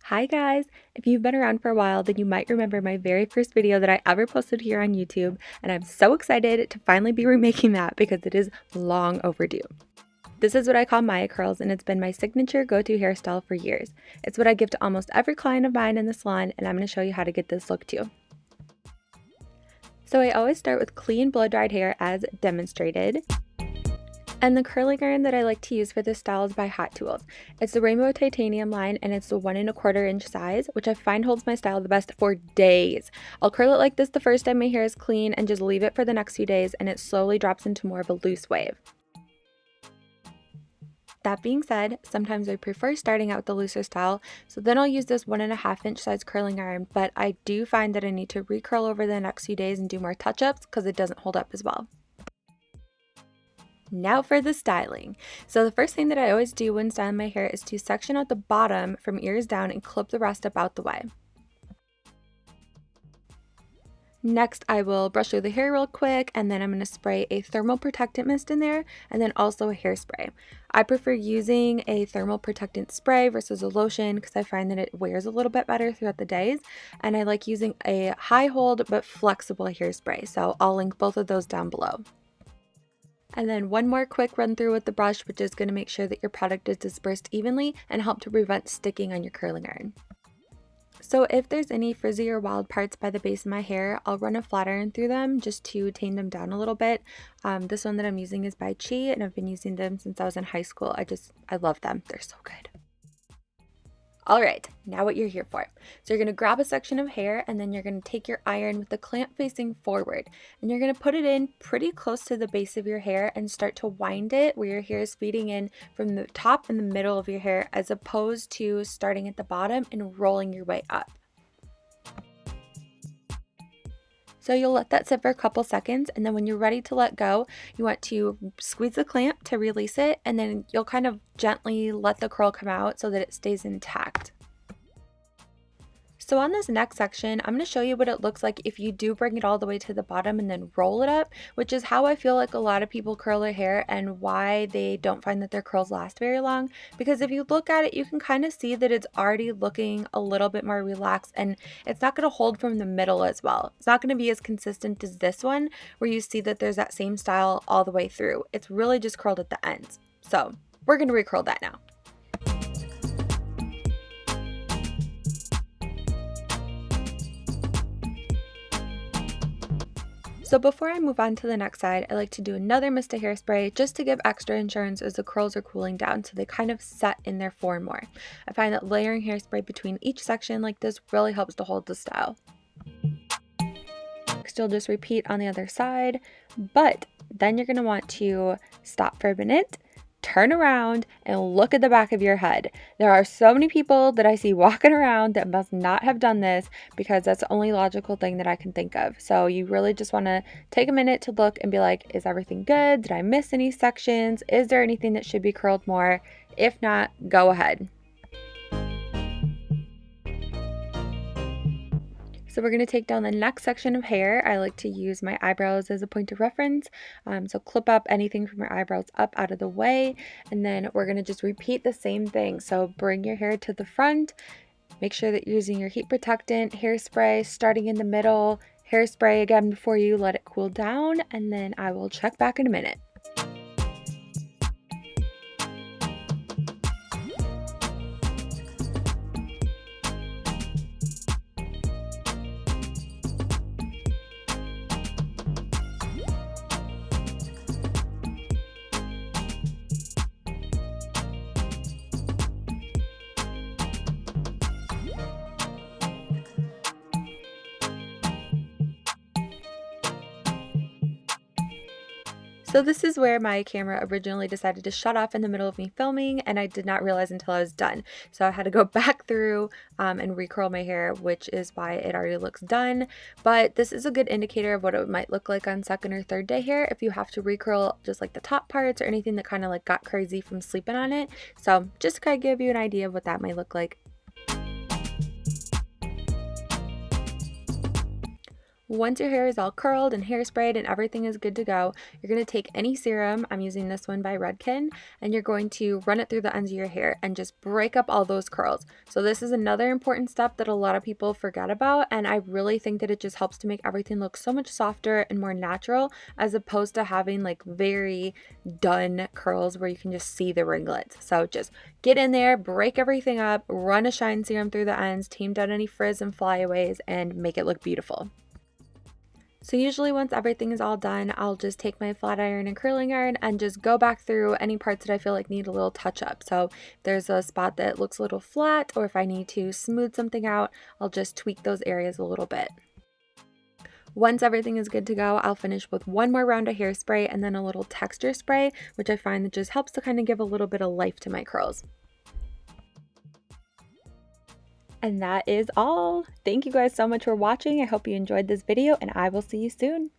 Hi guys! If you've been around for a while, then you might remember my very first video that I ever posted here on YouTube, and I'm so excited to finally be remaking that because it is long overdue. This is what I call Maia curls, and it's been my signature go-to hairstyle for years. It's what I give to almost every client of mine in the salon, and I'm going to show you how to get this look too. So I always start with clean blow-dried hair as demonstrated. And the curling iron that I like to use for this style is by Hot Tools. It's the Rainbow Titanium line, and it's the 1¼ inch size, which I find holds my style the best for days. I'll curl it like this the first time my hair is clean and just leave it for the next few days, and it slowly drops into more of a loose wave. That being said, sometimes I prefer starting out with the looser style, so then I'll use this 1½ inch size curling iron, but I do find that I need to recurl over the next few days and do more touch-ups because it doesn't hold up as well. Now for the styling. So the first thing that I always do when styling my hair is to section out the bottom from ears down and clip the rest up out the way. Next, I will brush through the hair real quick, and then I'm going to spray a thermal protectant mist in there, and then also a hairspray. I prefer using a thermal protectant spray versus a lotion because I find that it wears a little bit better throughout the days, and I like using a high hold but flexible hairspray, so I'll link both of those down below. And then one more quick run through with the brush, which is going to make sure that your product is dispersed evenly and help to prevent sticking on your curling iron. So if there's any frizzy or wild parts by the base of my hair, I'll run a flat iron through them just to tame them down a little bit. This one that I'm using is by Chi, and I've been using them since I was in high school. I love them. They're so good. Alright, now what you're here for. So you're going to grab a section of hair, and then you're going to take your iron with the clamp facing forward, and you're going to put it in pretty close to the base of your hair and start to wind it where your hair is feeding in from the top and the middle of your hair, as opposed to starting at the bottom and rolling your way up. So you'll let that sit for a couple seconds, and then when you're ready to let go, you want to squeeze the clamp to release it, and then you'll kind of gently let the curl come out so that it stays intact. So on this next section, I'm going to show you what it looks like if you do bring it all the way to the bottom and then roll it up, which is how I feel like a lot of people curl their hair and why they don't find that their curls last very long. Because if you look at it, you can kind of see that it's already looking a little bit more relaxed, and it's not going to hold from the middle as well. It's not going to be as consistent as this one where you see that there's that same style all the way through. It's really just curled at the ends. So we're going to recurl that now. So before I move on to the next side, I like to do another mist of hairspray just to give extra insurance as the curls are cooling down so they kind of set in their form more. I find that layering hairspray between each section like this really helps to hold the style. Next, you'll just repeat on the other side, but then you're going to want to stop for a minute, turn around, and look at the back of your head. There are so many people that I see walking around that must not have done this because that's the only logical thing that I can think of. So you really just want to take a minute to look and be like, is everything good? Did I miss any sections? Is there anything that should be curled more? If not, go ahead. So we're going to take down the next section of hair. I like to use my eyebrows as a point of reference. So clip up anything from your eyebrows up out of the way. And then we're going to just repeat the same thing. So bring your hair to the front. Make sure that you're using your heat protectant, hairspray, starting in the middle, hairspray again before you let it cool down. And then I will check back in a minute. So this is where my camera originally decided to shut off in the middle of me filming, and I did not realize until I was done. So I had to go back through and recurl my hair, which is why it already looks done. But this is a good indicator of what it might look like on second or third day hair if you have to recurl just like the top parts or anything that kind of like got crazy from sleeping on it. So just to kind of give you an idea of what that might look like. Once your hair is all curled and hairsprayed and everything is good to go, you're going to take any serum, I'm using this one by Redken, and you're going to run it through the ends of your hair and just break up all those curls. So this is another important step that a lot of people forget about, and I really think that it just helps to make everything look so much softer and more natural, as opposed to having like very done curls where you can just see the ringlets. So just get in there, break everything up, run a shine serum through the ends, tame down any frizz and flyaways, and make it look beautiful. So usually once everything is all done, I'll just take my flat iron and curling iron and just go back through any parts that I feel like need a little touch up. So if there's a spot that looks a little flat, or if I need to smooth something out, I'll just tweak those areas a little bit. Once everything is good to go, I'll finish with one more round of hairspray and then a little texture spray, which I find that just helps to kind of give a little bit of life to my curls. And that is all. Thank you guys so much for watching. I hope you enjoyed this video, and I will see you soon.